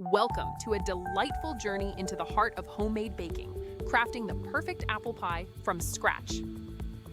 Welcome to a delightful journey into the heart of homemade baking, crafting the perfect apple pie from scratch.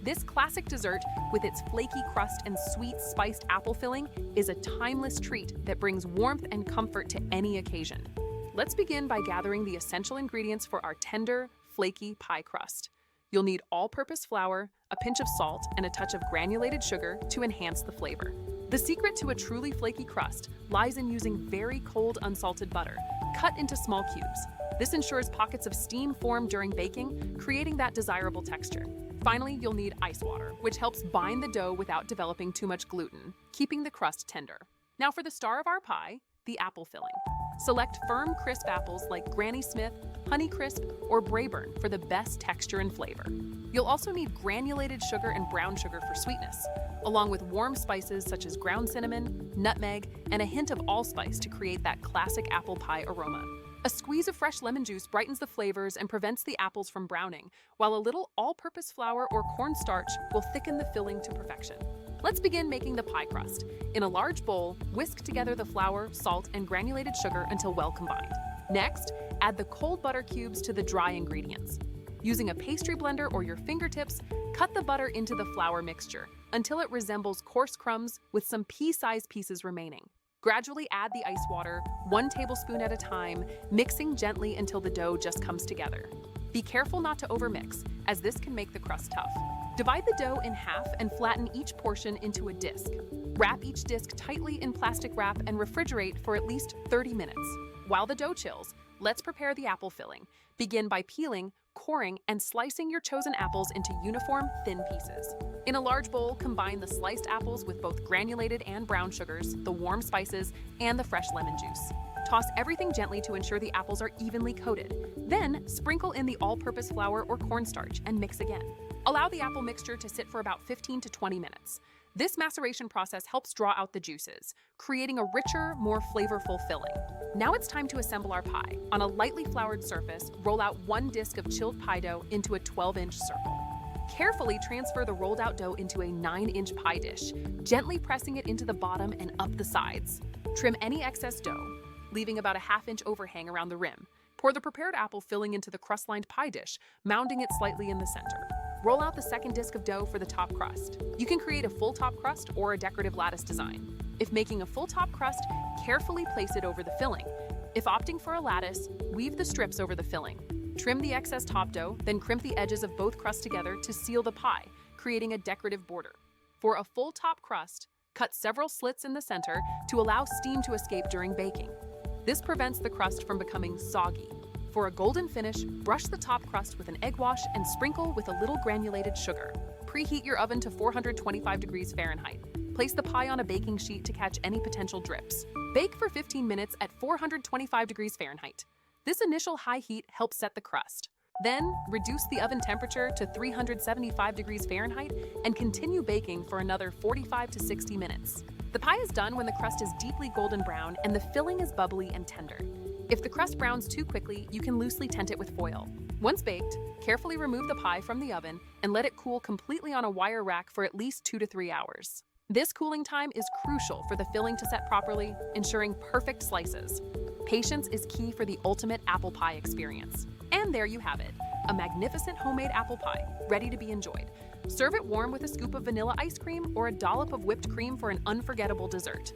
This classic dessert, with its flaky crust and sweet spiced apple filling, is a timeless treat that brings warmth and comfort to any occasion. Let's begin by gathering the essential ingredients for our tender, flaky pie crust. You'll need all-purpose flour, a pinch of salt, and a touch of granulated sugar to enhance the flavor. The secret to a truly flaky crust lies in using very cold unsalted butter, cut into small cubes. This ensures pockets of steam form during baking, creating that desirable texture. Finally, you'll need ice water, which helps bind the dough without developing too much gluten, keeping the crust tender. Now for the star of our pie, the apple filling. Select firm, crisp apples like Granny Smith, Honeycrisp, or Braeburn for the best texture and flavor. You'll also need granulated sugar and brown sugar for sweetness, along with warm spices such as ground cinnamon, nutmeg, and a hint of allspice to create that classic apple pie aroma. A squeeze of fresh lemon juice brightens the flavors and prevents the apples from browning, while a little all-purpose flour or cornstarch will thicken the filling to perfection. Let's begin making the pie crust. In a large bowl, whisk together the flour, salt, and granulated sugar until well combined. Next, add the cold butter cubes to the dry ingredients. Using a pastry blender or your fingertips, cut the butter into the flour mixture until it resembles coarse crumbs with some pea-sized pieces remaining. Gradually add the ice water, 1 tablespoon at a time, mixing gently until the dough just comes together. Be careful not to overmix, as this can make the crust tough. Divide the dough in half and flatten each portion into a disc. Wrap each disc tightly in plastic wrap and refrigerate for at least 30 minutes. While the dough chills, let's prepare the apple filling. Begin by peeling, coring, and slicing your chosen apples into uniform, thin pieces. In a large bowl, combine the sliced apples with both granulated and brown sugars, the warm spices, and the fresh lemon juice. Toss everything gently to ensure the apples are evenly coated. Then, sprinkle in the all-purpose flour or cornstarch and mix again. Allow the apple mixture to sit for about 15 to 20 minutes. This maceration process helps draw out the juices, creating a richer, more flavorful filling. Now it's time to assemble our pie. On a lightly floured surface, roll out 1 disc of chilled pie dough into a 12-inch circle. Carefully transfer the rolled out dough into a 9-inch pie dish, gently pressing it into the bottom and up the sides. Trim any excess dough, leaving about a ½ inch overhang around the rim. Pour the prepared apple filling into the crust-lined pie dish, mounding it slightly in the center. Roll out the second disc of dough for the top crust. You can create a full top crust or a decorative lattice design. If making a full top crust, carefully place it over the filling. If opting for a lattice, weave the strips over the filling. Trim the excess top dough, then crimp the edges of both crusts together to seal the pie, creating a decorative border. For a full top crust, cut several slits in the center to allow steam to escape during baking. This prevents the crust from becoming soggy. For a golden finish, brush the top crust with an egg wash and sprinkle with a little granulated sugar. Preheat your oven to 425 degrees Fahrenheit. Place the pie on a baking sheet to catch any potential drips. Bake for 15 minutes at 425 degrees Fahrenheit. This initial high heat helps set the crust. Then, reduce the oven temperature to 375 degrees Fahrenheit and continue baking for another 45 to 60 minutes. The pie is done when the crust is deeply golden brown and the filling is bubbly and tender. If the crust browns too quickly, you can loosely tent it with foil. Once baked, carefully remove the pie from the oven and let it cool completely on a wire rack for at least 2 to 3 hours. This cooling time is crucial for the filling to set properly, ensuring perfect slices. Patience is key for the ultimate apple pie experience. And there you have it, a magnificent homemade apple pie, ready to be enjoyed. Serve it warm with a scoop of vanilla ice cream or a dollop of whipped cream for an unforgettable dessert.